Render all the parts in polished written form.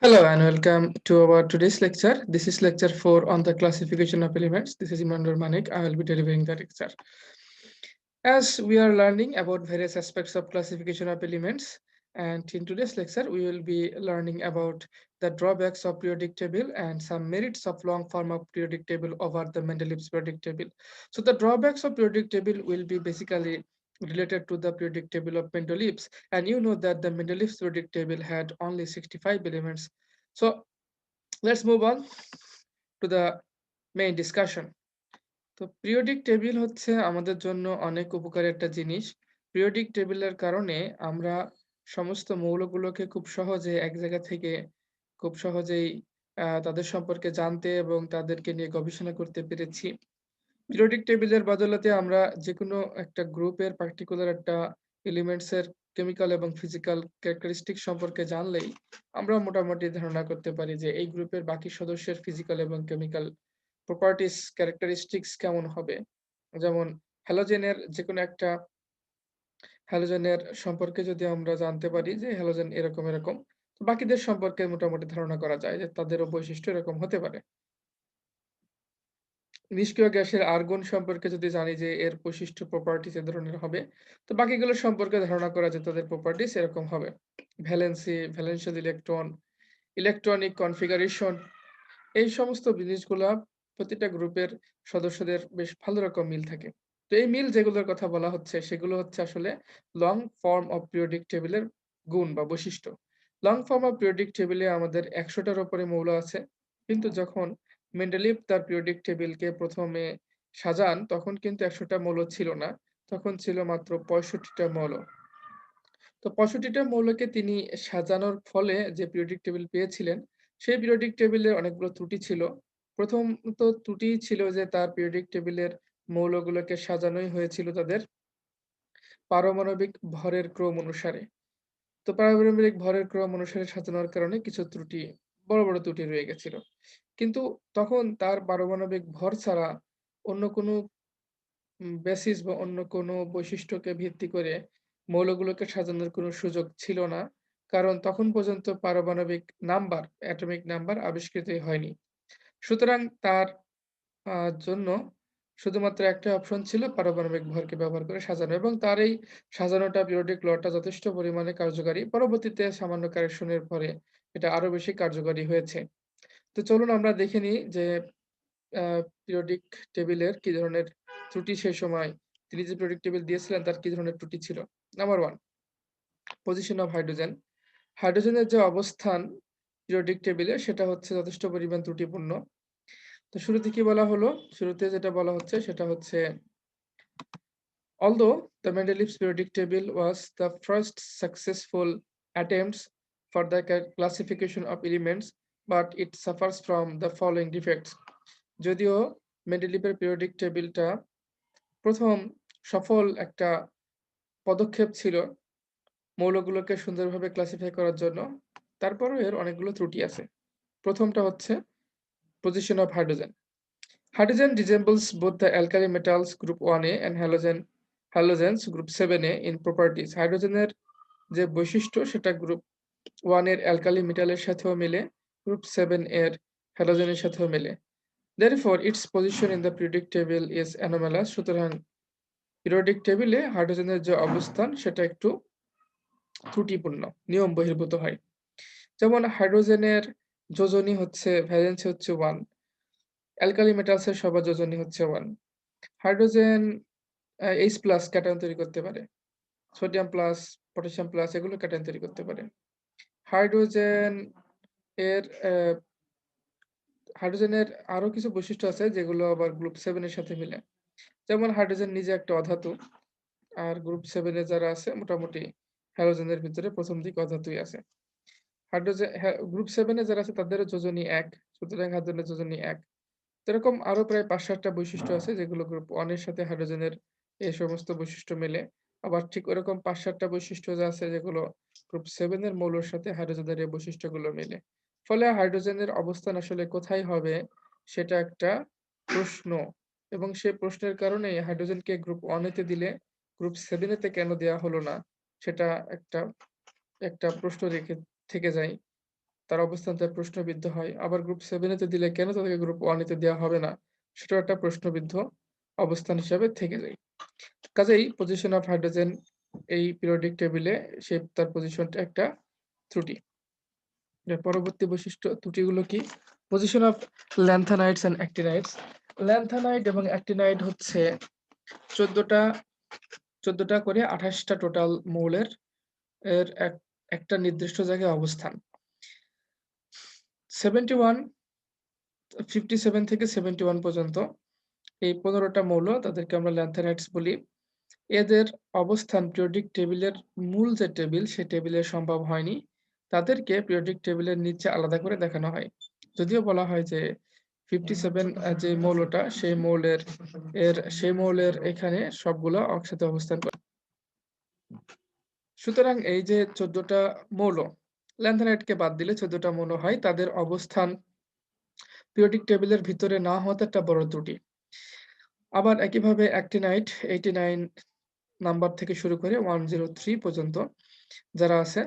Hello and welcome to our today's lecture. This is lecture 4 on the classification of elements. This is Imandur Manik. I will be delivering the lecture. As we are learning about various aspects of classification of elements, and in today's lecture, we will be learning about the drawbacks of periodic table and some merits of long form of periodic table over the Mendeleev's periodic table. So the drawbacks of periodic table will be basically related to the periodic table of Mendeleev's, and you know that the Mendeleev's periodic table had only 65 elements. So let's move on to the main discussion. তো periodic table হচ্ছে আমাদের জন্য অনেক উপকারী একটা জিনিস। Periodic টেবিলের কারণে আমরা সমস্ত মৌলগুলোকে খুব সহজে এক জায়গা থেকে খুব সহজেই তাদের সম্পর্কে জানতে এবং তাদেরকে নিয়ে গবেষণা করতে পেরেছি। পিরিয়ডিক টেবিলের বদৌলতে আমরা যেকোনো একটা গ্রুপের পার্টিকুলার একটা এলিমেন্টস এর কেমিক্যাল এবং ফিজিক্যাল ক্যারেক্টারিস্টিক সম্পর্কে জানলেই আমরা মোটামুটি ধারণা করতে পারি যে এই গ্রুপের বাকি সদস্যের ফিজিক্যাল এবং কেমিক্যাল প্রপার্টিস ক্যারেক্টারিস্টিক্স কেমন হবে। যেমন হ্যালোজেনের যেকোনো একটা হ্যালোজেনের সম্পর্কে যদি আমরা জানতে পারি যে হ্যালোজেন এরকম এরকম, তো বাকিদের সম্পর্কে মোটামুটি ধারণা করা যায় যে তাদেরও বৈশিষ্ট্য এরকম হতে পারে। নিষ্ক্রিয় গ্যাসের আর্গন সম্পর্কে যদি জানি যে এর বৈশিষ্ট্য প্রপার্টিস এ ধরনের হবে, তো বাকিগুলো সম্পর্কে ধারণা করা যায় তাদের প্রপার্টিস এরকম হবে। ভ্যালেন্সি, ভ্যালেন্সিয়াল ইলেকট্রন, ইলেকট্রনিক কনফিগারেশন, এই সমস্ত জিনিসগুলা প্রতিটা গ্রুপের সদস্যদের বেশ ভালো রকম মিল থাকে। তো এই মিল যেগুলোর কথা বলা হচ্ছে সেগুলো হচ্ছে আসলে লং ফর্ম অফ পিরিয়ডিক টেবিলের গুণ বা বৈশিষ্ট্য। লং ফর্ম অফ পিরিয়ডিক টেবিলে আমাদের ১০০ টার উপরে মৌল আছে। কিন্তু যখন মেন্ডেলিভ তার পিরিয়ডিক টেবিলকে প্রথমে সাজান তখন কিন্তু ১০০ টা মৌল ছিল না। তখন ছিল মাত্র ৬৫ টা মৌল। তো ৬৫ টা মৌলকে তিনি সাজানোর ফলে যে পিরিয়ডিক টেবিল পেয়েছিলেন, সেই পিরিয়ডিক টেবিলে অনেকগুলো ত্রুটি ছিল। প্রথমত ত্রুটি ছিল যে তার পিরিয়ডিক টেবিলের মৌলগুলোকে সাজানোই হয়েছিল তাদের পারমাণবিক ভরের ক্রম অনুসারে। তো পারমাণবিক ভরের ক্রম অনুসারে সাজানোর কারণে কিছু ত্রুটি, বড়, বড় ত্রুটি রয়ে গেছিল। কিন্তু তখন তার পারমাণবিক ভর ছাড়া অন্য কোনো বেসিস বা অন্য কোনো বৈশিষ্ট্যকে ভিত্তি করে মৌলগুলোকে সাজানোর কোনো সুযোগ ছিল না। কারণ তখন পর্যন্ত পারমাণবিক নাম্বার, অ্যাটমিক নাম্বার আবিষ্কৃতই হয়নি। সুতরাং তার আ জন্য শুধুমাত্র একটা অপশন ছিল পারমাণবিক ভরকে ব্যবহার করে সাজানো এবং তার এই সাজানোটা পিরিয়ডিক লটা যথেষ্ট পরিমাণে কার্যকারী। পরবর্তীতে সামান্য কারেকশন এর পরে এটা আরো বেশি কার্যকারী হয়েছে। তো চলুন আমরা দেখে নিই যে আ পিরিয়ডিক টেবিলের কি ধরনের ত্রুটি সেই সময় তিনি যে পিরিয়ডিক টেবিল দিয়েছিলেন তার কি ধরনের ত্রুটি ছিল। Number 1, position of hydrogen. হাইড্রোজেনের যে অবস্থান পিরিয়ডিক টেবিলে সেটা হচ্ছে যথেষ্ট পরিমাণ ত্রুটিপূর্ণ। তো শুরুতে কি বলা হলো? শুরুতে যেটা বলা হচ্ছে সেটা হচ্ছে although the Mendeleev's periodic table was the first successful attempts for the classification of elements, but it suffers from the following defects. যদিও মেন্ডেলিভের পিরিয়ডিক টেবিলটা প্রথম সফল একটা পদক্ষেপ ছিল মৌলগুলোকে সুন্দরভাবে ক্লাসিফাই করার জন্য, তারপরেও এর অনেকগুলো ত্রুটি আছে। প্রথমটা হচ্ছে position of hydrogen. Hydrogen resembles both the alkali metals group 1a and halogens group 7a in properties. হাইড্রোজেনের যে বৈশিষ্ট্য সেটা গ্রুপ 1 এর অ্যালকালি মেটালের সাথেও মেলে, গ্রুপ 7 এর হ্যালোজেনের সাথেও মেলে। Therefore, its position in the periodic table is anomalous. সুতরাং পিরিয়ডিক টেবিলে হাইড্রোজেনের যে অবস্থান সেটা একটু ত্রুটিপূর্ণ, নিয়ম বহির্ভূত হয়। যেমন হাইড্রোজেনের যোজনী হচ্ছে ভ্যালেন্সি হচ্ছে 1, অ্যালকালি মেটালসের সবার যোজনী হচ্ছে 1। হাইড্রোজেন H+ ক্যাটায়ন তৈরি করতে পারে। সোডিয়াম প্লাস, পটাশিয়াম প্লাস এগুলো ক্যাটায়ন তৈরি করতে পারে। হাইড্রোজেন এর হাইড্রোজেনের আরো কিছু বৈশিষ্ট্য আছে যেগুলো আবার গ্রুপ 7 এর সাথে মিলে। যেমন হাইড্রোজেন নিজে একটা অধাতু। আর গ্রুপ 7 এ যারা আছে মোটামুটি হ্যালোজেনের ভিতরে প্রথম দিকে অধাতুই আছে। গ্রুপ 7 এ যারা আছে তাদেরও যোজনী 1, সুতরাং হাইড্রোজেনের যোজনী 1। এরকম আরো প্রায় ৫-৭ টা বৈশিষ্ট্য আছে যেগুলো গ্রুপ 1 এর সাথে হাইড্রোজেনের এই সমস্ত বৈশিষ্ট্য মেলে। আবার ঠিক ওরকম ৫-৭ টা বৈশিষ্ট্য যা আছে যেগুলো গ্রুপ 7 এর মৌলের সাথে হাইড্রোজেনের এই বৈশিষ্ট্যগুলো মেলে। ফলে হাইড্রোজেনের অবস্থান আসলে কোথায় হবে সেটা একটা প্রশ্ন এবং সে প্রশ্নের কারণেই হাইড্রোজেনকে গ্রুপ 1 এতে দিলে গ্রুপ 7 এতে কেন দেয়া হলো না সেটা একটা একটা প্রশ্ন থেকে যায়। তার অবস্থানটা প্রশ্নবিদ্ধ হয়। আবার গ্রুপ 7 এতে দিলে কেন তাদেরকে গ্রুপ 1 এতে দেওয়া হবে না? সেটাও একটা প্রশ্নবিদ্ধ অবস্থান হিসাবে থেকে যায়। কাজেই পজিশন অফ হাইড্রোজেন এই পিরিয়ডিক টেবিলে তার পজিশনটা একটা ত্রুটি। এর পরবর্তী বৈশিষ্ট্য ত্রুটিগুলো কি? Position of lanthanides and actinides. Lanthanide এবং অ্যাক্টিনাইড হচ্ছে ১৪ টা করে ২৮ টা টোটাল মৌলের একটা নির্দিষ্ট জায়গায় অবস্থান। 57 থেকে 71 পর্যন্ত এই ১৫ টা মৌল তাদেরকে আমরা ল্যান্থানাইডস বলি। এদের অবস্থান পিরিয়ডিক টেবিলের মূল যে টেবিল, সে টেবিলে সম্ভব হয়নি। তাদেরকে পিরিয়ডিক টেবিলের নিচে আলাদা করে দেখানো হয়। যদিও বলা হয় যে 57 যে মৌলটা সেই মৌলের এখানে সবগুলো একসাথে অবস্থান করে। সুতরাং এই যে ১৪ টা মৌল, ল্যান্থানাইডকে বাদ দিলে ১৪ টা মৌল হয়। তাদের অবস্থান পিরিয়ডিক টেবিলের ভিতরে না হওয়াটা একটা বড় ত্রুটি। আবার একইভাবে অ্যাক্টিনাইড 89 নাম্বার থেকে শুরু করে 103 পর্যন্ত যারা আছে,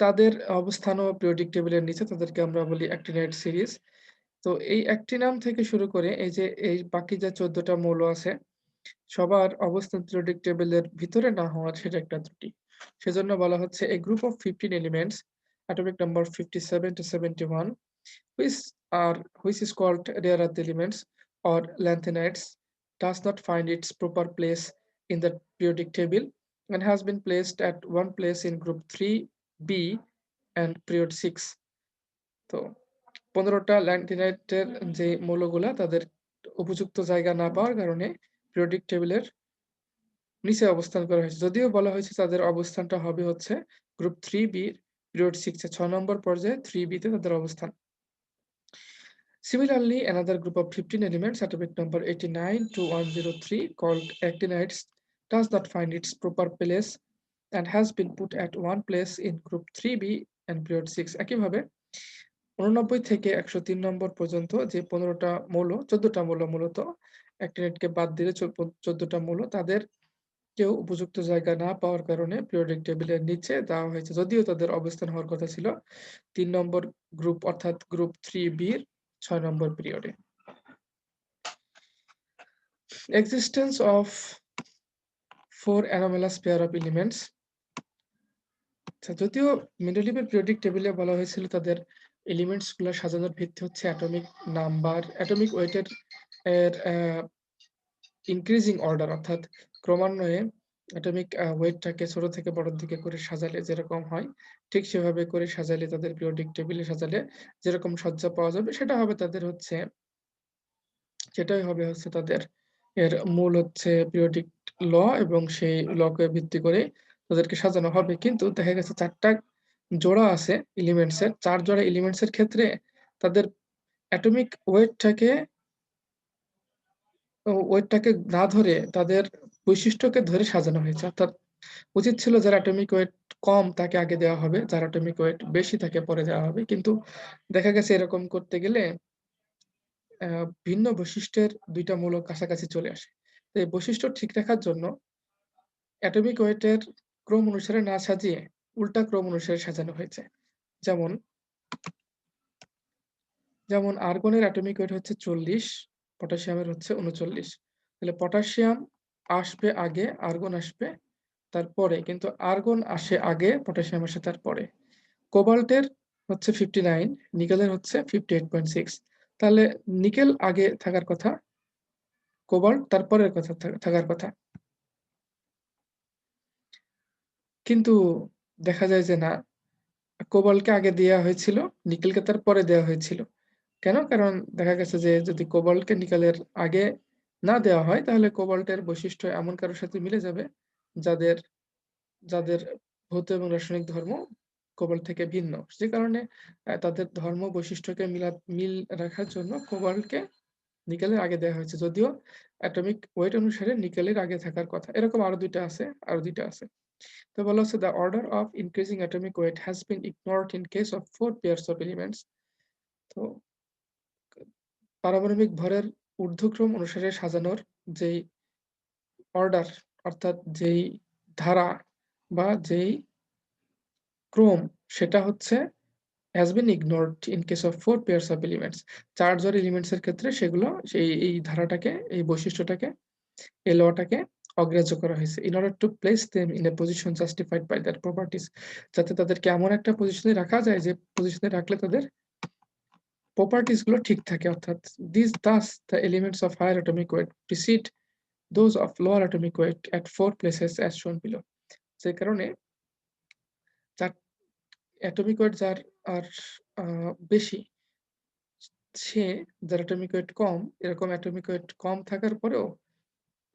তাদের অবস্থানও পিরিয়ডিক টেবিলের নিচে, তাদেরকে আমরা বলি অ্যাক্টিনাইড সিরিজ। তো এই অ্যাক্টিনাম থেকে শুরু করে এই বাকি যে ১৪ টা মৌল আছে, সবার অবস্থান পিরিয়ডিক টেবিলের ভিতরে না হওয়ার সেটা একটা ত্রুটি। সেজন্য বলা হচ্ছে a group of 15 elements, atomic number 57 to 71, which which is called rare earth elements or lanthanides, does not find its proper place in the periodic table and has been placed at one place in group 3b and period 6. তো ১৫ টা ল্যান্থেনাইটের যে মৌলগুলা তাদের উপযুক্ত জায়গা না পাওয়ার কারণে periodic টেবিলের নিচে অবস্থান করা হয়েছে। যদিও বলা হয়েছে তাদের অবস্থানটা হবে হচ্ছে গ্রুপ 3b period 6 এ ৬ নম্বর পর্যায়ে 3b তে তাদের অবস্থান। Similarly, another group of 15 elements, atomic number 89 to 103, called actinides, does not find its proper place and has been put at one place in group 3b and period 6. একইভাবে 89 থেকে 103 নম্বর পর্যন্ত যে ১৫ টা মৌল, ১৪ টা মৌল মূলত অ্যাক্টিনাইডকে বাদ দিলে ১৪ টা মৌল তাদের কেউ উপযুক্ত জায়গা না পাওয়ার কারণে পিরিয়ডিক টেবিলের নিচে দেওয়া হয়েছে। যদিও তাদের অবস্থান হওয়ার কথা ছিল ৩ নম্বর গ্রুপ অর্থাৎ গ্রুপ 3b র ৬ নম্বর পিরিয়ডে। Existence of 4 anomalous pair of elements. আচ্ছা, যদিও মেন্ডেলিভের পিরিয়ডিক টেবিলে বলা হয়েছিল তাদের এলিমেন্টস গুলা সাজানোর ভিত্তি হচ্ছে অ্যাটমিক নাম্বার, অ্যাটমিক ওয়েটের ইনক্রিজিং অর্ডার, অর্থাৎ ক্রমান্বয়ে অ্যাটমিক ওয়েটটাকে ছোট থেকে বড়র দিকে করে সাজালে যেরকম হয়, ঠিক সেভাবে করে সাজালে তাদের পিরিয়ডিক টেবিলে সাজালে যেরকম সজ্জা পাওয়া যাবে সেটাই হবে তাদের এর মূল হচ্ছে পিরিয়ডিক ল, এবং সেই লকে ভিত্তি করে তাদেরকে সাজানো হবে। কিন্তু দেখা গেছে ৪ টা জোড়া আছে এলিমেন্টস এর, ৪ জোড়া এলিমেন্টস এর ক্ষেত্রে তাদের অ্যাটমিক ওয়েটটাকে না ধরে তাদের বৈশিষ্ট্যকে ধরে সাজানো হয়েছে। অর্থাৎ উচিত ছিল যার অ্যাটমিক ওয়েট কম তাকে আগে দেওয়া হবে, যার অ্যাটমিক ওয়েট বেশি তাকে পরে দেওয়া হবে। কিন্তু দেখা গেছে এরকম করতে গেলে ভিন্ন বৈশিষ্ট্যের ২ টা মৌল কাছাকাছি চলে আসে। তো এই বৈশিষ্ট্য ঠিক রাখার জন্য অ্যাটমিক ওয়েটের ক্রম অনুসারে না সাজিয়ে উল্টা ক্রম অনুসারে সাজানো হয়েছে। যেমন আর্গনের অ্যাটমিক ওয়েট হচ্ছে ৪০, পটাশিয়ামের হচ্ছে ৩৯। তাহলে পটাশিয়াম আসবে আগে, আর্গন আসবে তারপরে, কিন্তু আর্গন আসে আগে, পটাশিয়াম আসে তারপরে। কোবাল্টের হচ্ছে 59, নিকেলের হচ্ছে 58.6। তাহলে নিকেল আগে থাকার কথা, কোবাল্ট তারপরের কথা থাকার কথা। কিন্তু দেখা যায় যে না, কোবাল্টকে আগে দেয়া হয়েছিল, নিকেলকে তার পরে দেওয়া হয়েছিল। কেন? কারণ দেখা গেছে যে যদি কোবাল্টকে নিকেলের আগে না দেওয়া হয় তাহলে কোবাল্টের বৈশিষ্ট্য এমন কারো সাথে মিলে যাবে যাদের যাদের ভৌত এবং রাসায়নিক ধর্ম কোবাল্ট থেকে ভিন্ন। যে কারণে তাদের ধর্ম বৈশিষ্ট্যকে মিল রাখার জন্য কোবাল্টকে নিকেলের আগে দেয়া হয়েছে। যদিও অ্যাটমিক ওয়েট অনুসারে নিকেলের আগে থাকার কথা। এরকম আরো ২ টা আছে। তো বলা হচ্ছে the order of increasing atomic weight has been ignored in case of 4 pairs of elements. তো পারমাণবিক ভরের ঊর্ধ্বক্রম অনুসারে সাজানোর যেই অর্ডার, অর্থাৎ যেই ধারা বা যেই ক্রম, সেটা হচ্ছে has been ignored in case of 4 pairs of elements ৪ জোড় এলিমেন্টস এর ক্ষেত্রে সেগুলো এই ধারাটাকে, এই বৈশিষ্ট্যটাকে, এই লটাকে অগ্রাহ্য করা হয়েছে। In order to place them in a position justified by their properties যাতে তাদেরকে এমন একটা পজিশনে রাখা যায় যে পজিশনে রাখলে তাদের প্রপার্টিস গুলো ঠিক থাকে। অর্থাৎ thus the elements of higher atomic weight precede those of lower atomic weight at 4 places as shown below যে কারণে যার অ্যাটমিক ওয়েট যার আর বেশি সে যার অ্যাটমিক ওয়েট কম, এরকম অ্যাটমিক ওয়েট কম থাকার পরেও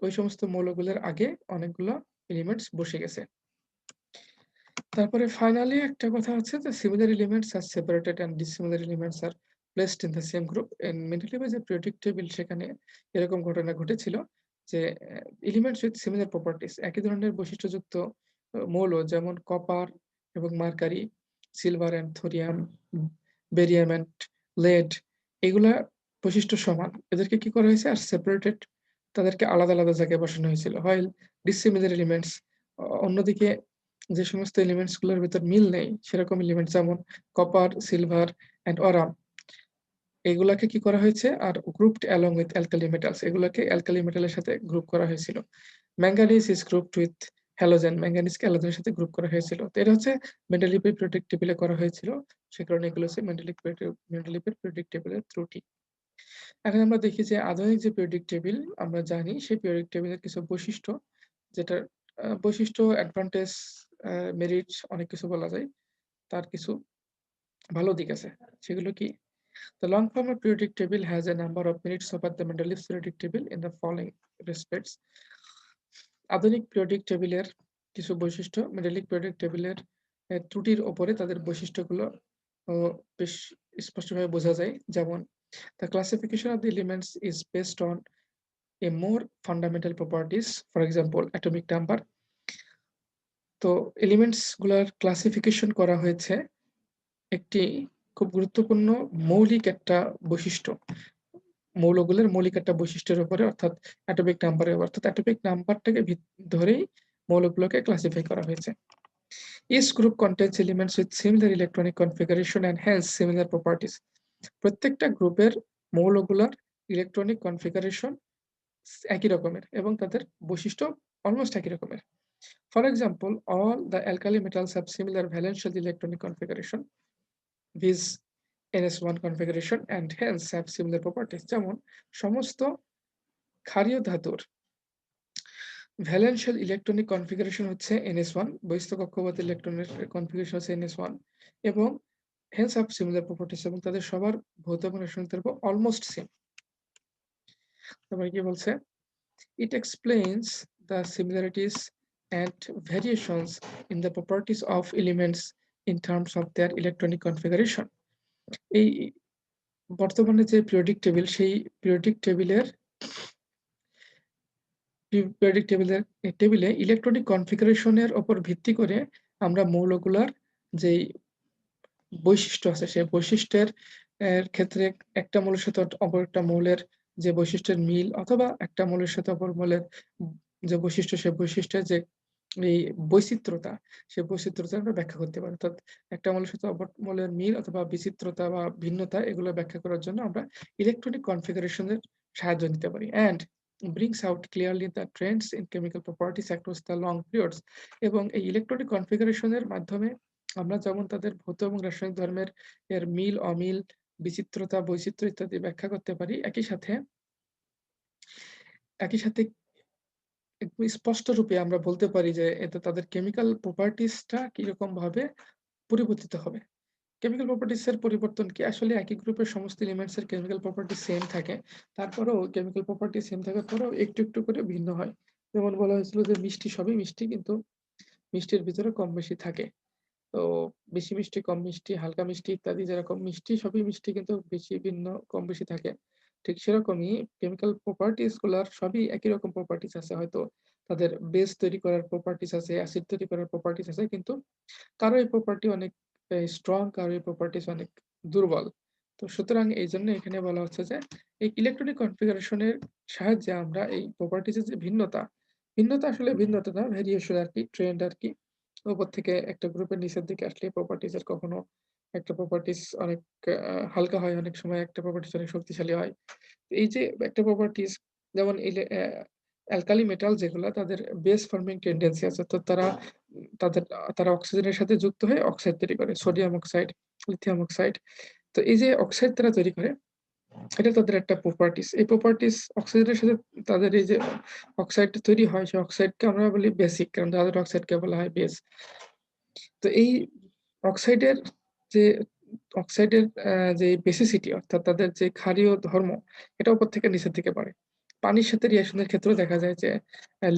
ওই সমস্ত মৌলগুলোর আগে অনেকগুলো এলিমেন্টস বসে গেছে। তারপরে ফাইনালি একটা কথা হচ্ছে যে similar elements are separated and dissimilar elements are placed in the same group. In মেন্ডেলিভের যে পিরিয়ডিক টেবিল সেখানে এরকম ঘটনা ঘটেছিল যে এলিমেন্টস উইথ সিমিলার প্রপার্টিস একই ধরনের বৈশিষ্ট্যযুক্ত মৌল যেমন কপার এবং mercury, silver and thorium, barium and lead এগুলা বৈশিষ্ট্য সমান। এদেরকে কি করা হয়েছে আর সেপারেটেড তাদেরকে আলাদা, আলাদা জায়গায় বসানো হয়েছিল। while dissimilar elements অন্যদিকে যে সমস্ত এলিমেন্টস গুলোর ভেতর মিল নেই সেরকম এলিমেন্ট যেমন কপার, সিলভার অ্যান্ড অরাম এগুলাকে কি করা হয়েছে are grouped along with alkali metals এগুলাকে অ্যালকালি মেটালের সাথে গ্রুপ করা হয়েছিল। Manganese is grouped with halogen ম্যাঙ্গানিজকে হ্যালোজেনের সাথে গ্রুপ করা হয়েছিল। তো এটা হচ্ছে মেন্ডেলিভের পিরিয়ডিক টেবিলে করা হয়েছিল। সে কারণে এগুলো হচ্ছে মেন্ডেলিভের পিরিয়ডিক টেবিলের ত্রুটি। এখন আমরা দেখি যে আধুনিক যে পিরিয়ডিক টেবিল আমরা জানি সেই পিরিয়ডিক টেবিলের কিছু বৈশিষ্ট্য যেটার বৈশিষ্ট্য, অ্যাডভান্টেজ, মেরিট অনেক কিছু বলা যায়। তার কিছু ভালো দিক আছে। সেগুলো কি? The long form of periodic table has a number of minutes over the Mendeleev's periodic table in the following respects. আধুনিক periodic টেবিলের কিছু বৈশিষ্ট্য মেন্ডেলিক periodic টেবিলের ত্রুটির উপরে তাদের বৈশিষ্ট্যগুলো বেশ স্পষ্টভাবে বোঝা যায়। যেমন the classification of the elements is based on a more fundamental properties, for example atomic number. তো এলিমেন্টস গুলার ক্লাসিফিকেশন করা হয়েছে একটি খুব গুরুত্বপূর্ণ মৌলিক একটা বৈশিষ্ট্য। মৌলগুলোর মৌলিক একটা বৈশিষ্ট্যের উপরে অর্থাৎ অ্যাটমিক নাম্বারের অর্থাৎ অ্যাটমিক নাম্বারটাকে ধরেই মৌলগুলোকে ক্লাসিফাই করা হয়েছে। Each group contains elements with similar electronic configuration and hence similar properties. প্রত্যেকটা গ্রুপের মৌলগুলোর ইলেকট্রনিক কনফিগারেশন একই রকমের এবং তাদের বৈশিষ্ট্য অলমোস্ট একই রকমের। For example, all the alkali metals have similar valential electronic configuration, viz NS1 configuration and hence have similar properties. যেমন সমস্ত ক্ষারীয় ধাতুর ভ্যালেন্সিয়াল ইলেকট্রনিক কনফিগারেশন হচ্ছে NS1, বহিস্থ কক্ষপথ ইলেকট্রনের কনফিগারেশন হচ্ছে NS1 এবং hence have similar properties এবং তাদের সবার ভৌত এবং রাসায়নিক দ্রব্য অলমোস্ট সেম। তারপরে কি বলছে? It explains the similarities and variations in the properties of elements in terms of their electronic configuration. এই বর্তমানে যে পিরিয়ডিক টেবিল সেই পিরিয়ডিক টেবিলে ইলেকট্রনিক কনফিগারেশনের উপর ভিত্তি করে আমরা মৌলগুলার যেই বৈশিষ্ট্য আছে সেই বৈশিষ্ট্যের ক্ষেত্রে একটা মৌলের সাথে অপর একটা মৌলের যে বৈশিষ্ট্যের মিল অথবা একটা মৌলের সাথে অপর মৌলের যে বৈশিষ্ট্য সেই বৈশিষ্ট্যের যে এই বৈচিত্র্যতা সেই বৈচিত্র্যতা আমরা ব্যাখ্যা করতে পারি। অর্থাৎ একটা মৌলের সাথে অপর মৌলের মিল অথবা বিচিত্রতা বা ভিন্নতা এগুলো ব্যাখ্যা করার জন্য আমরা ইলেকট্রনিক কনফিগারেশনের সাহায্য নিতে পারি and brings out clearly the trends in chemical properties across the long periods এবং এই ইলেকট্রনিক কনফিগারেশনের মাধ্যমে আমরা যেমন তাদের ভৌত এবং রাসায়নিক ধর্মের মিল অমিল, বিচিত্রতা, বৈচিত্র্য ইত্যাদি ব্যাখ্যা করতে পারি। একই সাথে একদম স্পষ্ট রূপে আমরা বলতে পারি যে এতে তাদের কেমিক্যাল প্রপার্টিসটা কিরকম ভাবে পরিবর্তিত হবে। কেমিক্যাল প্রপার্টিস এর পরিবর্তন কি? আসলে একই গ্রুপের সমস্ত এলিমেন্টস এর কেমিক্যাল প্রপার্টি সেম থাকে। তারপরেও কেমিক্যাল প্রপার্টি সেম থাকার পরেও একটু, একটু করে ভিন্ন হয়। যেমন বলা হয়েছিল যে মিষ্টি সবই মিষ্টি কিন্তু মিষ্টির ভিতরে কম বেশি থাকে। তো বেশি মিষ্টি, কম মিষ্টি, হালকা মিষ্টি ইত্যাদি যেরকম মিষ্টি সবই মিষ্টি কিন্তু বেশি ভিন্ন কম বেশি থাকে। ঠিক সেরকমই কেমিক্যাল প্রপার্টিস গুলার সবই একই রকম প্রপার্টিস আছে। হয়তো তাদের বেস তৈরি করার প্রপার্টিস আছে, অ্যাসিড তৈরি করার প্রপার্টিস আছে কিন্তু কারো এই প্রপার্টি অনেক স্ট্রং, কারো এই প্রপার্টিস অনেক দুর্বল। তো সুতরাং এইজন্য এখানে বলা হচ্ছে যে এই ইলেকট্রনিক কনফিগারেশনের সাহায্যে আমরা এই প্রপার্টিস এর যে ভিন্নতা আসলে ভিন্নতা না ভেরিয়েশন আরকি, ট্রেন্ড আরকি। উপর থেকে একটা গ্রুপের নিচের দিকে আসলে প্রপার্টিজ এর কখনো একটা প্রপার্টিজ অনেক হালকা হয়, অনেক সময় একটা প্রপার্টিজ অনেক শক্তিশালী হয়। এই যে একটা প্রপার্টিজ যেমন অ্যালকালি মেটাল যেগুলা তাদের বেস ফর্মিং টেনডেন্সি আছে। তো তারা অক্সিজেনের সাথে যুক্ত হয়ে অক্সাইড তৈরি করে। Sodium oxide, lithium oxide. তো এই যে অক্সাইড তারা তৈরি করে, এটা তাদের একটা প্রপার্টিজ। এই প্রপার্টিজ অক্সিজেনের সাথে তাদের এই যে অক্সাইডটা তৈরি হয়, সেই অক্সাইডকে আমরা বলি বেসিক। কারণ তাদের অক্সাইডকে বলা হয় বেস। তো এই অক্সাইডের যে অক্সাইডের যে বেসিসিটি অর্থাৎ তাদের যে ক্ষারীয় ধর্ম, এটা উপর থেকে নিচের দিকে বাড়ে। পানির সাথে রিঅ্যাকশনের ক্ষেত্রেও দেখা যায় যে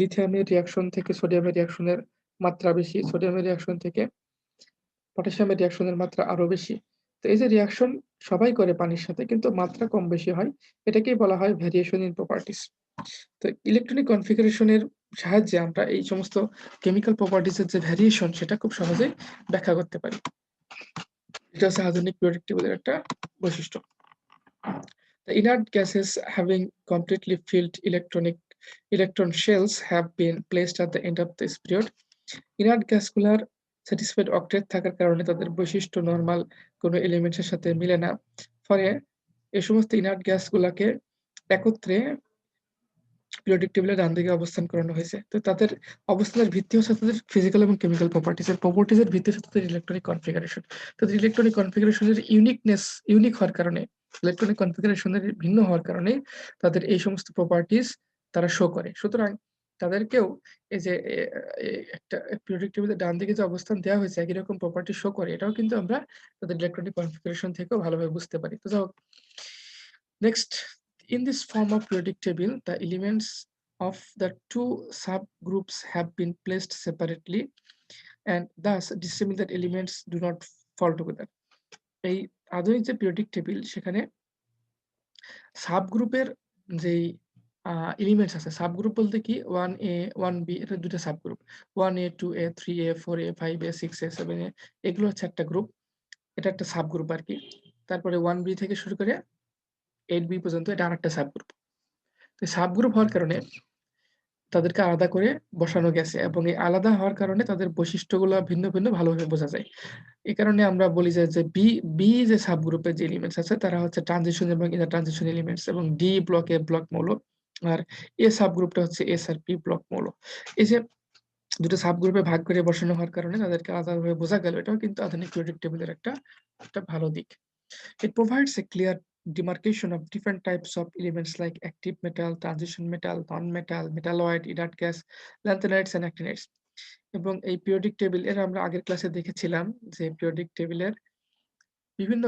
লিথিয়ামের রিঅ্যাকশন থেকে সোডিয়ামের রিঅ্যাকশনের মাত্রা বেশি, সোডিয়ামের রিঅ্যাকশন থেকে পটাশিয়ামের রিঅ্যাকশনের মাত্রা আরো বেশি। তো এই যে রিঅ্যাকশন সবাই করে পানির সাথে কিন্তু মাত্রা কম বেশি হয়। এটাকেই বলা হয় ভেরিয়েশন ইন প্রপার্টিজ। তো ইলেকট্রনিক কনফিগারেশন এর সাহায্যে আমরা এই সমস্ত কেমিক্যাল প্রপার্টিজ এর যে ভেরিয়েশন সেটা খুব সহজেই ব্যাখ্যা করতে পারি। এটা হচ্ছে আধুনিক পিরিয়ডিক টেবলের একটা বৈশিষ্ট্য। The inert gases having completely filled electron shells have been placed at the end of this period. Inert গ্যাসগুলার স্যাটিসফাইড অক্টেট থাকার কারণে তাদের বৈশিষ্ট্য নরমাল কোনো এলিমেন্টস এর সাথে মিলে না। ফলে এই সমস্ত ইনার্ট গ্যাসগুলাকে একত্রে পিরিয়ডিক টেবলের ডান দিকে অবস্থান করানো হয়েছে। তো তাদের অবস্থানের ভিত্তি হচ্ছে তাদের ফিজিক্যাল এবং কেমিক্যাল প্রপার্টিজ এর ভিত্তি হচ্ছে তাদের ইলেকট্রনিক কনফিগারেশন। তাদের ইলেকট্রনিক কনফিগারেশনের ইউনিক হওয়ার কারণে, ইলেকট্রনিক কনফিগারেশনের ভিন্ন হওয়ার কারণে তাদের এই সমস্ত প্রপার্টিজ তারা শো করে। সুতরাং তাদেরকেও এই যে একটা পিরিয়ডিক টেবলের ডান দিকে যে অবস্থান দেওয়া হয়েছে একই রকম প্রপার্টি শো করে, এটাও কিন্তু আমরা তাদের ইলেকট্রনিক কনফিগারেশন থেকেও ভালোভাবে বুঝতে পারি। তো যাই হোক, next, in this form of periodic table, the elements of the two subgroups have been placed separately, and thus dissimilar elements do not fall together. এই আধুনিক যে পিরিয়ডিক টেবিল সেখানে সাবগ্রুপের যেই এলিমেন্টস আছে, সাবগ্রুপ বলতে কি 1A 1B এটা দুটো subgroup. 1A 2A 3A 4A 5A 6A 7A এগুলো হচ্ছে একটা গ্রুপ। এটা একটা সাবগ্রুপ আরকি। তারপরে 1B থেকে শুরু করে 8B পর্যন্ত এটা আরেকটা সাবগ্রুপ। তো সাবগ্রুপ হওয়ার কারণে তাদেরকে আলাদা করে বসানো গেছে এবং এই আলাদা হওয়ার কারণে তাদের বৈশিষ্ট্যগুলা ভিন্ন, ভিন্ন ভালোভাবে বোঝা যায়। এই কারণে আমরা বলি যে বি যে সাবগ্রুপের যে এলিমেন্টস আছে তারা হচ্ছে ট্রানজিশন এবং ইন্টার ট্রানজিশন এলিমেন্টস এবং ডি ব্লকে ব্লক মৌল। আর এ সাবগ্রুপটা হচ্ছে এস আর পি ব্লক মৌল। এই যে ২ টা সাবগ্রুপে ভাগ করে বসানো হওয়ার কারণে তাদেরকে আলাদাভাবে বোঝা গেল। এটাও কিন্তু আধুনিক পিরিয়ডিক টেবলের একটা ভালো দিক। It provides a clear demarcation of different types of elements like active metal, transition metal, non-metal, metalloid, inert gas, lanthanides and actinides. এবং এই পিরিয়ডিক টেবিল এর আমরা আগের ক্লাসে দেখেছিলাম যে পিরিয়ডিক টেবিলের বিভিন্ন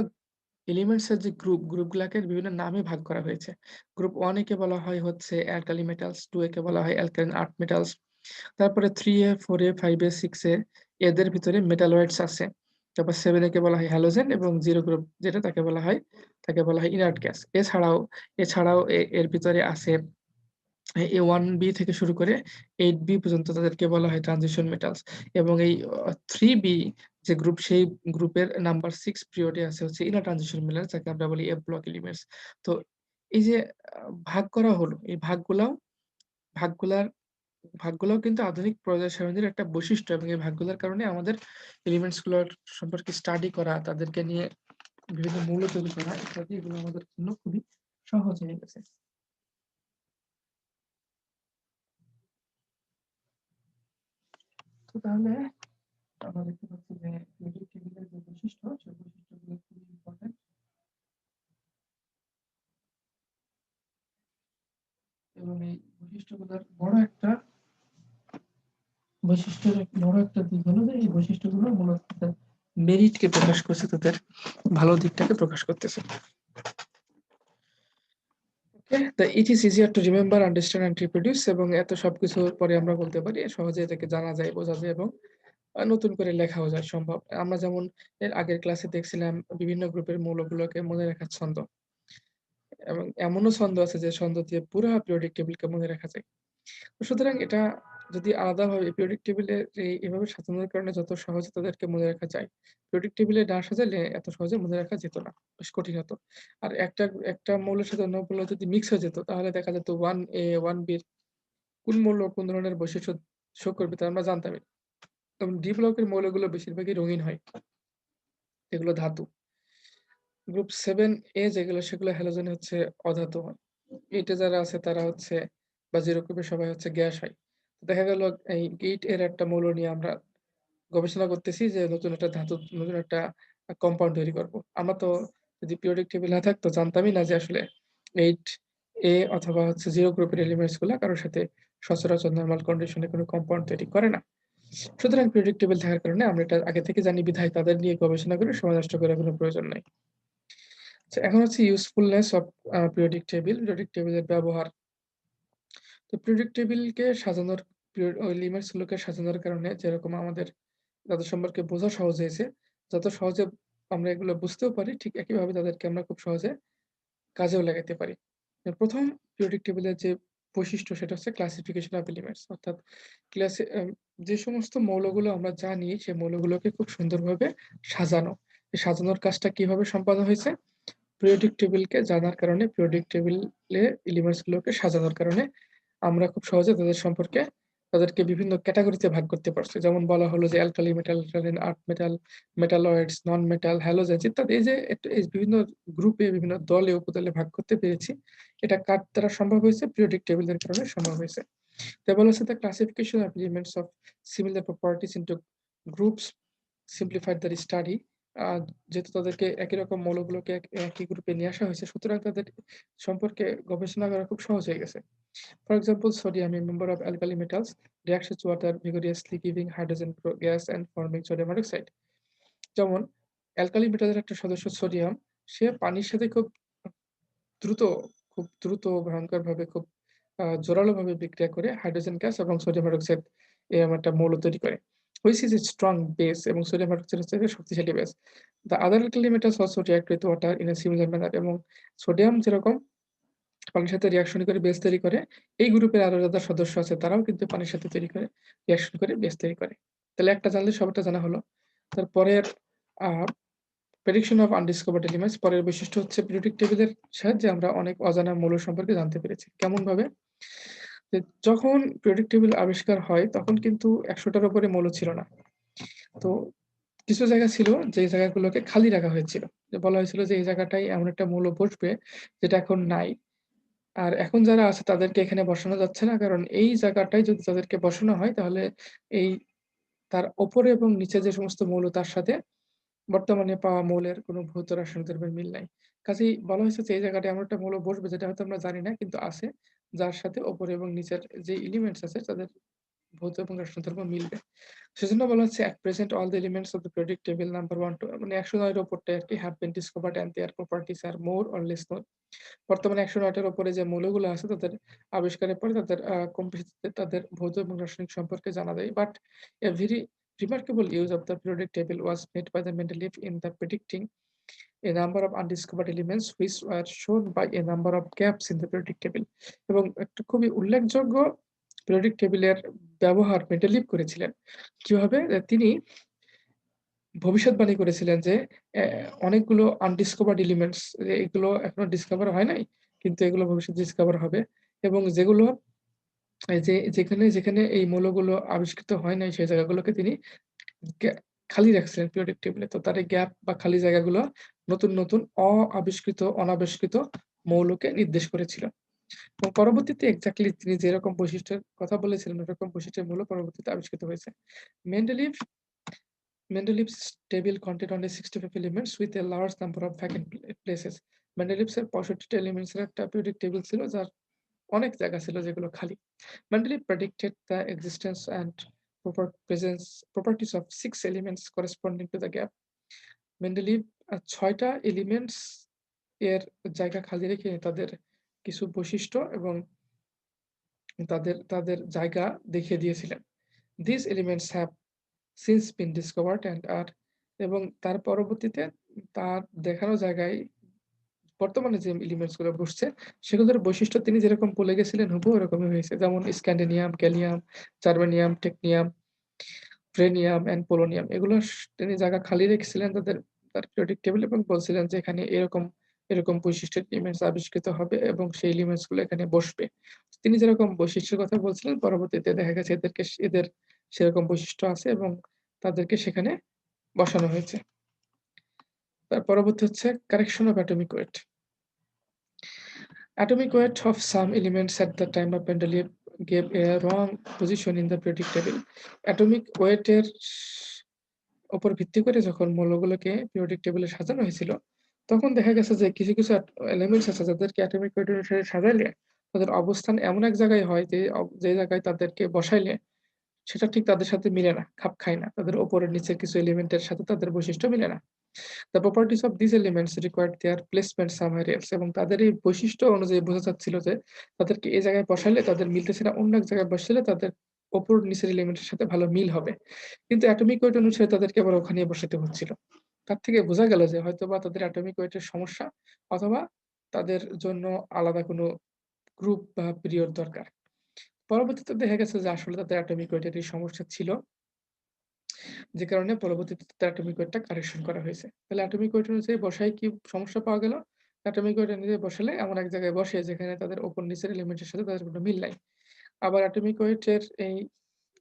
এলিমেন্টস এর যে গ্রুপগুলাকে বিভিন্ন নামে ভাগ করা হয়েছে। গ্রুপ 1 একে বলা হয় হচ্ছে অ্যালকালি মেটালস, 2 একে বলা হয় অ্যালকালিন আর্থ মেটালস। তারপরে 3A, 4A, 5A, 6A এদের ভিতরে মেটালয়েডস আছে। তারপর 7A কে বলা হয় হ্যালোজেন এবং 0 গ্রুপ যেটা তাকে বলা হয় ইনার্ট গ্যাস। এছাড়াও এর ভিতরে আছে A1B থেকে শুরু করে 8B পর্যন্ত তাদেরকে বলা হয় ট্রানজিশন মেটালস এবং এই 3B যে গ্রুপ সেই গ্রুপের নাম্বার 6 পিরিয়ডে আছে হচ্ছে ইনার ট্রানজিশন মেটালস যাকে আমরা বলি F ব্লক এলিমেন্টস। তো এই যে ভাগ করা হলো, এই ভাগগুলার ভাগগুলাও কিন্তু আধুনিক পর্যায় সারণীর একটা বৈশিষ্ট্য এবং এই ভাগগুলোর কারণে আমাদের এলিমেন্টস গুলোর সম্পর্কে স্টাডি করা, তাদেরকে নিয়ে বিভিন্ন মৌল তৈরি করা ইত্যাদি এগুলো আমাদের জন্য খুবই সহজ হয়ে গেছে। তো তাহলে আমরা দেখতে পাচ্ছি যে পিরিয়ডিক টেবিলের যে বৈশিষ্ট্য সেই বৈশিষ্ট্যগুলো খুবই ইম্পর্টেন্ট এবং এই বৈশিষ্ট্যগুলোর বড় একটা দিক হলো যে এই বৈশিষ্ট্যগুলো মূলত তাদের মেরিটকে প্রকাশ করছে, তাদের ভালো দিকটাকে প্রকাশ করতেছে। It is easier to remember, understand and reproduce এবং এত সবকিছুর পরে আমরা বলতে পারি সহজে এটাকে জানা যায়, বোঝা যায় এবং নতুন করে লেখাও যায় সম্ভব। আমরা যেমন এর আগের ক্লাসে দেখছিলাম বিভিন্ন গ্রুপের মৌলগুলোকে মনে রাখার ছন্দ এবং এমনও ছন্দ আছে যে ছন্দ দিয়ে পুরা পিরিয়ডিক টেবিলকে মনে রাখা যায়। সুতরাং এটা যদি আলাদাভাবে পিরিয়ডিক টেবিলে এভাবে সাজানোর কারণে যত সহজে তাদেরকে মনে রাখা যায়, পিরিয়ডিক টেবিলে না সাজালে এত সহজে মনে রাখা যেত না। বেশ কঠিন হতো। আর একটা মৌলের সাথে অন্য মৌল যদি মিক্স হয়ে যেত তাহলে দেখা যেত 1A, 1B কোন মৌল কোন ধরনের বৈশিষ্ট্য শো করবে তা আমরা জানতামই না। এবং ডি ব্লকের মৌলগুলো বেশিরভাগই রঙিন হয়। এগুলো ধাতু। গ্রুপ 7 এ যেগুলো সেগুলো হ্যালোজেন হচ্ছে অধাতু হয়। 8 এ যারা আছে তারা হচ্ছে বা 0 গ্রুপের সবাই হচ্ছে গ্যাস হয়। দেখা গেল এই 8 এর একটা মৌল নিয়ে আমরা গবেষণা করতেছি যে নতুন একটা ধাতু, নতুন একটা কম্পাউন্ড তৈরি করব। আমরা তো যদি পিরিয়ডিক টেবল না থাকতো জানতামই না যে আসলে 8 এ অথবা হচ্ছে 0 গ্রুপের এলিমেন্টস গুলা কারো সাথে সচরাচর নরমাল কন্ডিশন এ কোনো কম্পাউন্ড তৈরি করে না। সুতরাং পিরিয়ডিক টেবল থাকার কারণে আমরা এটা আগে থেকে জানি বিধায় তাদের নিয়ে গবেষণা করে সময় নষ্ট করার কোনো প্রয়োজন নাই। আচ্ছা এখন হচ্ছে usefulness of periodic table, periodic টেবলের ব্যবহার। তো পিরিয়ডিক টেবিলকে সাজানোর ওই এলিমেন্টস গুলোকে সাজানোর কারণে যেরকম আমাদের তাদের সম্পর্কে বোঝা সহজ হয়েছে। যত সহজে আমরা এগুলো বুঝতেও পারি, ঠিক একইভাবে তাদেরকে আমরা খুব সহজে কাজেও লাগাইতে পারি। ১ম পিরিয়ডিক টেবলের যে বৈশিষ্ট্য সেটা হচ্ছে ক্লাসিফিকেশন অফ এলিমেন্টস অর্থাৎ ক্লাসি আ যে সমস্ত মৌলগুলো আমরা জানি সে মৌলগুলোকে খুব সুন্দরভাবে সাজানো। এই সাজানোর কাজটা কিভাবে সম্পাদন হয়েছে? পিরিয়ডিক টেবিলকে জানার কারণে পিরিয়ডিক টেবিলে এলিমেন্টস গুলোকে সাজানোর কারণে আমরা খুব সহজে তাদের সম্পর্কে তাদেরকে বিভিন্ন ক্যাটেগরিতে ভাগ করতে পারছি। যেমন বলা হলো যে alkali metal, alkaline earth metal, metalloids, non metal, halogens ইত্যাদি এই যে এই বিভিন্ন গ্রুপে বিভিন্ন দলে উপদলে ভাগ করতে পেরেছি। এটা কার দ্বারা সম্ভব হয়েছে? পিরিয়ডিক টেবিলের কারণে সম্ভব হয়েছে। তাই বলা হচ্ছে the classification of elements of similar properties into groups simplified the study যেহেতু তাদেরকে একই রকম মৌলগুলোকে একই গ্রুপে নিয়ে আসা হয়েছে সুতরাং তাদের সম্পর্কে গবেষণা করা খুব সহজ হয়ে গেছে। For example, sodium, a member of alkali metals, reacts with water vigorously giving hydrogen gas and forming sodium hydroxide. যেমন অ্যালকালি মেটালের একটা সদস্য সোডিয়াম, সে পানির সাথে দ্রুত, খুব দ্রুত ভয়ংকরভাবে খুব জোরালোভাবে বিক্রিয়া করে হাইড্রোজেন গ্যাস এবং সোডিয়াম হাইড্রক্সাইড এরকম একটা মৌল তৈরি করে। Which is a strong base এবং সোডিয়াম হাইড্রক্সাইড হচ্ছে একটা শক্তিশালী base. The other alkali metals also react with water in a similar manner এবং সোডিয়াম যেরকম পানির সাথে রিঅ্যাকশন করে বেস তৈরি করে, এই গ্রুপের আরো যারা সদস্য আছে তারাও কিন্তু পানির সাথে তৈরি করে রিঅ্যাকশন করে বেস তৈরি করে। তাহলে একটা জানলে সবটা জানা হলো। তারপরের আ প্রেডিকশন অফ আনডিসকভারড এলিমেন্টস পরের বৈশিষ্ট্য হচ্ছে পিরিয়ডিক টেবিলের সাহায্যে আমরা অনেক অজানা মৌল সম্পর্কে জানতে পেরেছি। কেমনভাবে? যে যখন পিরিয়ডিক টেবিল আবিষ্কার হয় তখন কিন্তু ১০০ টার উপরে মৌল ছিল না। তো কিছু জায়গা ছিল যে জায়গাগুলোকে খালি রাখা হয়েছিল। যে বলা হয়েছিল যে এই জায়গাটায় এমন একটা মৌল বসবে যেটা এখন নাই। আর এখন যারা আছে তাদেরকে এখানে বসানো যাচ্ছে না। কারণ এই জায়গাটায় যদি তাদেরকে বসানো হয় তাহলে এই তার উপরে এবং নিচে যে সমস্ত মৌল তার সাথে বর্তমানে পাওয়া মৌলের কোনো ভৌত রাসায়নিক দ্রব্যের মিল নাই। কাজেই বলা হয়েছে যে এই জায়গাটায় এমন একটা মৌল বসবে যেটা হয়তো আমরা জানি না কিন্তু আছে। যার সাথে উপরে এবং নিচের যে এলিমেন্টস আছে তাদের ভৌত এবং রাসায়নিক দ্রব্য মিলবে। সেজন্য বলা হচ্ছে at present all the elements of the periodic table number 1 to মানে ১০৯ এর উপরটাই আরকি have been discovered and their properties are more or less known. বর্তমানে ১০৯ টার উপরে যে মৌলগুলো আছে তাদের আবিষ্কারের পরে তাদের কম বেশিতে তাদের ভৌত এবং রাসায়নিক সম্পর্কে জানা যায়। But a very remarkable use of the periodic table was made by the Mendeleev in the predicting a number of undiscovered elements which were shown by a number of gaps in the periodic table এবং একটা খুবই উল্লেখযোগ্য periodic টেবিলের ব্যবহার Mendeleev করেছিলেন। কিভাবে? তিনি ভবিষ্যৎবাণী করেছিলেন যে অনেকগুলো আনডিসকভার্ড এলিমেন্টস এগুলো এখনো ডিসকভার হয় নাই। কিন্তু এগুলো ভবিষ্যতে ডিসকভার হবে এবং যেগুলো এই যে যেখানে এই মৌলগুলো আবিষ্কৃত হয় নাই সেই জায়গাগুলোকে তিনি গ্যা খালি রাখছিলেন পিরিয়ডিক টেবলে। তো তার এই গ্যাপ বা খালি জায়গাগুলো নতুন আবিষ্কৃত, অনাবিষ্কৃত মৌলকে নির্দেশ করেছিল। এবং পরবর্তীতে এক্সাক্টলি তিনি যেরকম বৈশিষ্ট্যের কথা বলেছিলেন ওরকম বৈশিষ্ট্যের মৌল পরবর্তীতে আবিষ্কৃত হয়েছে। Mendeleev Mendeleev's table contained only 65 elements with a large number of vacant places. Mendeleev's এর ৬৫ টা এলিমেন্টস এর একটা periodic table ছিল যার অনেক জায়গা ছিল যেগুলো খালি। Mendeleev predicted the existence and properties of 6 elements corresponding to the gap. Mendeleev ৬ টা এলিমেন্টস এর জায়গা খালি রেখে তাদের কিছু বৈশিষ্ট্য এবং তাদের জায়গা দেখিয়ে দিয়েছিলেন। These elements have since been discovered and are এবং তার পরবর্তীতে তার দেখানো জায়গায় বর্তমানে যে এলিমেন্টস গুলো বসছে সেগুলোর বৈশিষ্ট্য তিনি যেরকম বলে গেছিলেন হুবহু ওরকমই হয়েছে। যেমন স্ক্যান্ডিনিয়াম, গ্যালিয়াম, জার্মেনিয়াম, টেকনিয়াম, ভ্রেনিয়াম অ্যান্ড পোলোনিয়াম এগুলো তিনি জায়গা খালি রেখেছিলেন তার পিরিয়ডিক টেবল এবং বলছিলেন যে এখানে এরকম বৈশিষ্ট্যের এলিমেন্টস আবিষ্কৃত হবে এবং সেই এলিমেন্টস গুলো এখানে বসবে। তিনি যেরকম বৈশিষ্ট্যের কথা বলছিলেন পরবর্তীতে দেখা গেছে এদের সেরকম বৈশিষ্ট্য আছে এবং তাদেরকে সেখানে বসানো হয়েছে। তার পরবর্তী হচ্ছে correction of atomic weight. Atomic weight of some elements at the time of Mendeleev gave a wrong position in the periodic table. Atomic weight এর উপর ভিত্তি করে যখন মৌলগুলোকে periodic table এ সাজানো হয়েছিল, তখন দেখা গেছে যে কিছু এলিমেন্টস আছে যাদেরকে atomic weight অনুসারে সাজাইলে তাদের অবস্থান এমন এক জায়গায় হয় যে জায়গায় তাদেরকে বসাইলে সেটা ঠিক তাদের সাথে মিলে না, খাপ খায় না। তাদের উপরের নিচের কিছু এলিমেন্টের সাথে তাদের বৈশিষ্ট্য মিলে না। The properties of these elements required their placement somewhere else এবং তাদের এই বৈশিষ্ট্য অনুযায়ী বোঝা যাচ্ছিল যে তাদেরকে এই জায়গায় বসাইলে তাদের মিলতেছে না, অন্য এক জায়গায় বসাইলে তাদের উপর নিচের এলিমেন্টের সাথে ভালো মিল হবে। কিন্তু অ্যাটমিক ওয়েট অনুসারে তাদেরকে আবার ওখানেই বসাতে হচ্ছিল। তার থেকে বোঝা গেল যে হয়তোবা তাদের অ্যাটমিক ওয়েটের সমস্যা অথবা তাদের জন্য আলাদা কোনো গ্রুপ বা পিরিয়ড দরকার। পরবর্তীতে দেখা গেছে যে আসলে তাদের অ্যাটমিক ওয়েটেরই সমস্যা ছিল। যে কারণে পরবর্তীতে তার অ্যাটমিক ওয়েটটা কারেকশন করা হয়েছে। তাহলে অ্যাটমিক ওয়েট অনুযায়ী বসায় কি সমস্যা পাওয়া গেল? অ্যাটমিক ওয়েট অনুযায়ী বসালে এমন এক জায়গায় বসে যেখানে তাদের উপর নিচের এলিমেন্টের সাথে তাদের কোনো মিল নাই। আবার অ্যাটমিক ওয়েটের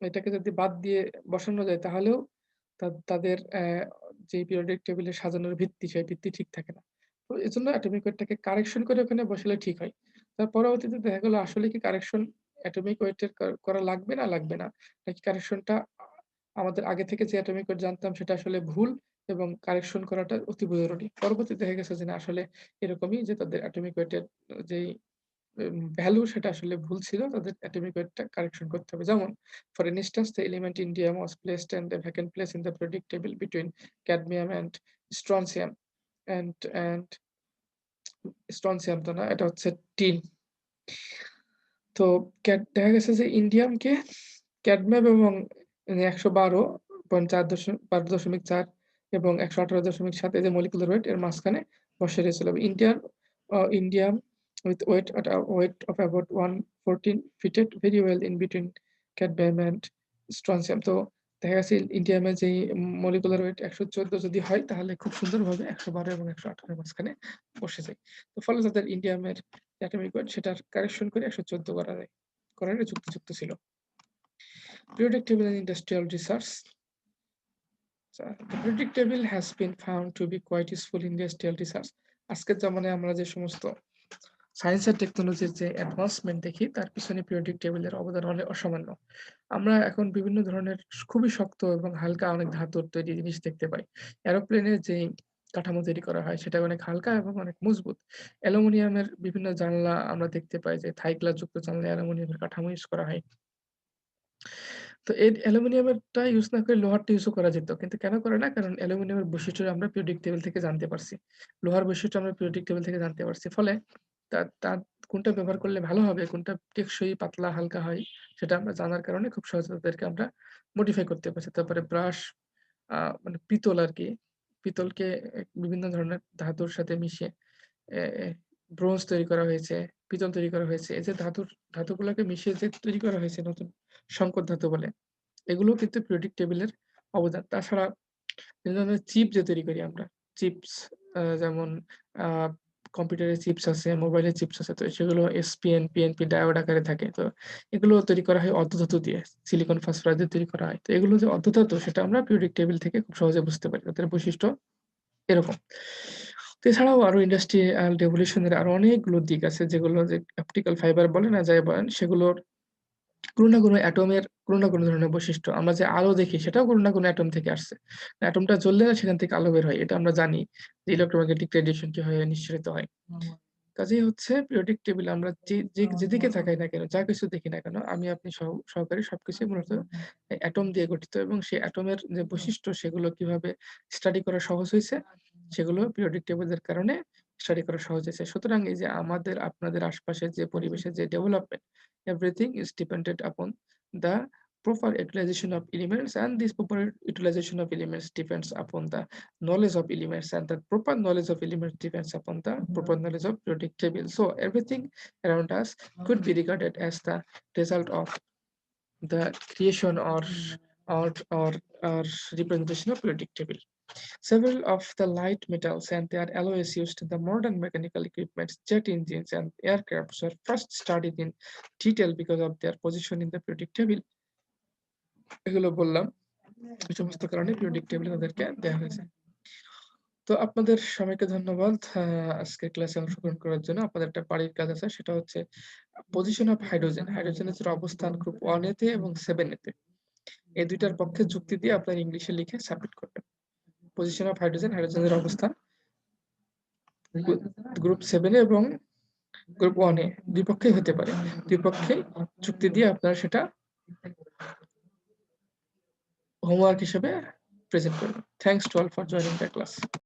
এটাকে যদি বাদ দিয়ে বসানো যায় তাহলেও তাদের যেই পিরিয়ডিক টেবিলে সাজানোর ভিত্তি সেই ভিত্তি ঠিক থাকে না। তো এজন্য অ্যাটমিক ওয়েটটাকে কারেকশন করে ওখানে বসালে ঠিক হয়। তার পরবর্তীতে দেখা গেল আসলে কি কারেকশন অ্যাটমিক ওয়েটের করা লাগবে না লাগবে না? নাকি কারেকশনটা আমাদের আগে থেকে যে অ্যাটমিক ওয়েট জানতাম সেটা আসলে ভুল এবং কারেকশন করাটা অতীব জরুরি। পরবর্তীতে দেখা গেছে যে না আসলে এরকমই যে তাদের অ্যাটমিক ওয়েটের যেই ভ্যালু সেটা আসলে ভুল ছিল। তাদের অ্যাটমিক ওয়েটটা কারেকশন করতে হবে। যেমন for an instance the element indium was placed and a vacant place in the periodic table between cadmium and strontium and strontium তো না, এটা হচ্ছে টিন। তো দেখা গেছে যে ইন্ডিয়ামকে ক্যাডমিয়াম এবং ১১২.৪ এবং ১১৮.৭ এই যে মলিকুলার ওয়েট এর মাঝখানে বসে রয়েছিল। Indium with weight of about 114 fitted very well in between cadmium and strontium. তো দেখা গেছে ইন্ডিয়ামের যেই মলিকুলার ওয়েট ১১৪ যদি হয় তাহলে খুব সুন্দরভাবে ১১২ এবং ১১৮ এর মাঝখানে বসে যায়। তো ফলে তাদের ইন্ডিয়ামের অ্যাটমিক ওয়েট সেটার কারেকশন করে ১১৪ করা যায়। করার যুক্তি ছিল। Periodic table and industrial research. The periodic table has been found to be quite useful in industrial research. আজকের জামানায় আমরা যে সমস্ত সায়েন্স আর টেকনোলজির যে অ্যাডভান্সমেন্ট দেখি তার পিছনে পিরিয়ডিক টেবিলের অবদান অসামান্য। আমরা এখন বিভিন্ন ধরনের খুবই শক্ত এবং হালকা অনেক ধাতুর তৈরি জিনিস দেখতে পাই। এরোপ্লেনের যেই কাঠামো তৈরি করা হয় সেটা অনেক হালকা এবং অনেক মজবুত। অ্যালুমিনিয়ামের বিভিন্ন জানলা আমরা দেখতে পাই যে থাই গ্লাসযুক্ত জানলায় অ্যালুমিনিয়ামের কাঠামো ইউজ করা হয়। তো এই অ্যালুমিনিয়ামেরটা ইউজ না করে লোহারটা ইউজও করা যেত। কিন্তু কেন করে না? কারণ অ্যালুমিনিয়ামের বৈশিষ্ট্য আমরা পিরিয়ডিক টেবল থেকে জানতে পারছি। লোহার বৈশিষ্ট্য আমরা পিরিয়ডিক টেবল থেকে জানতে পারছি। ফলে তার কোনটা ব্যবহার করলে ভালো হবে, কোনটা টেকসই, পাতলা, হালকা হয় সেটা আমরা জানার কারণে খুব সহজে তাদেরকে আমরা মডিফাই করতে পারছি। তারপরে ব্রাশ মানে পিতল আরকি। পিতলকে বিভিন্ন ধরনের ধাতুর সাথে মিশিয়ে এ এ ব্রোঞ্জ তৈরি করা হয়েছে, পিতল তৈরি করা হয়েছে। এই যে ধাতুগুলাকে মিশিয়ে যে তৈরি করা হয়েছে নতুন সংকর ধাতু বলে। এগুলোও কিন্তু পিরিয়ডিক টেবলের অবদান। তাছাড়া বিভিন্ন ধরনের চিপ যে তৈরি করি আমরা, চিপস যেমন আ কম্পিউটারের চিপস আছে, মোবাইলের চিপস আছে। তো সেগুলো এসপিএন, পিএনপি ডায়োড আকারে থাকে। তো এগুলো তৈরি করা হয় অর্ধধাতু দিয়ে। সিলিকন ফসফরাস দিয়ে তৈরি করা হয়। তো এগুলো যে অর্ধধাতু সেটা আমরা পিরিয়ডিক টেবল থেকে খুব সহজে বুঝতে পারি। তাদের বৈশিষ্ট্য এরকম। তো এছাড়াও আরো ইন্ডাস্ট্রিয়াল রেভলিউশন এর আরো অনেকগুলো দিক আছে যেগুলো যে অপটিক্যাল ফাইবার বলেন আর যাই বলেন সেগুলোর কোনো না কোনো ধরনের বৈশিষ্ট্য। আমরা যে আলো দেখি সেটাও কোনো না কোনো অ্যাটম থেকে আসছে। অ্যাটমটা জ্বললে না সেখান থেকে আলো বের হয়। এটা আমরা জানি যে ইলেক্ট্রোম্যাগনেটিক রেডিয়েশন কিভাবে নিঃসরিত হয়। কাজেই হচ্ছে পিরিয়ডিক টেবলে আমরা যেদিকে তাকাই না কেন, যা কিছু দেখি না কেন, আমি আপনি সহকারে সবকিছুই মূলত অ্যাটম দিয়ে গঠিত এবং সেই অ্যাটমের যে বৈশিষ্ট্য সেগুলো কিভাবে স্টাডি করা সহজ হইছে, সেগুলো পিরিয়ডিক টেবলের কারণে স্টাডি করা সহজ হয়েছে। সুতরাং এই যে আমাদের আপনাদের আশপাশের যে পরিবেশের যে development, everything is dependent upon the proper utilization of elements and this proper utilization of elements depends upon the knowledge of elements and the proper knowledge of elements depends upon the proper knowledge of periodic table. So everything around us could be regarded as the result of the creation or or representation of periodic table. Several of the light metals and their alloys used in the modern mechanical equipment, jet engines and aircrafts were first studied in detail because of their position in the periodic table. এগুলো বললাম। এই সমস্ত কারণে periodic table তাদেরকে দেয়া হয়েছে। তো আপনাদের সবাইকে ধন্যবাদ আজকের ক্লাসে অংশগ্রহণ করার জন্য। আপনাদের একটা বাড়ির কাজ আছে, সেটা হচ্ছে পজিশন অফ হাইড্রোজেন। হাইড্রোজেনের যে অবস্থান গ্রুপ 1 তে এবং 7 তে। এই ২ টার পক্ষে যুক্তি দিয়ে আপনারা ইংলিশে লিখে সাবমিট করবেন। পজিশন অফ হাইড্রোজেন, হাইড্রোজেনের অবস্থান গ্রুপ 7 এ এবং গ্রুপ 1 এ ২ পক্ষেই হতে পারে। ২ পক্ষেই যুক্তি দিয়ে আপনারা সেটা হোমওয়ার্ক হিসেবে প্রেজেন্ট করবেন। Thanks to all for joining the class.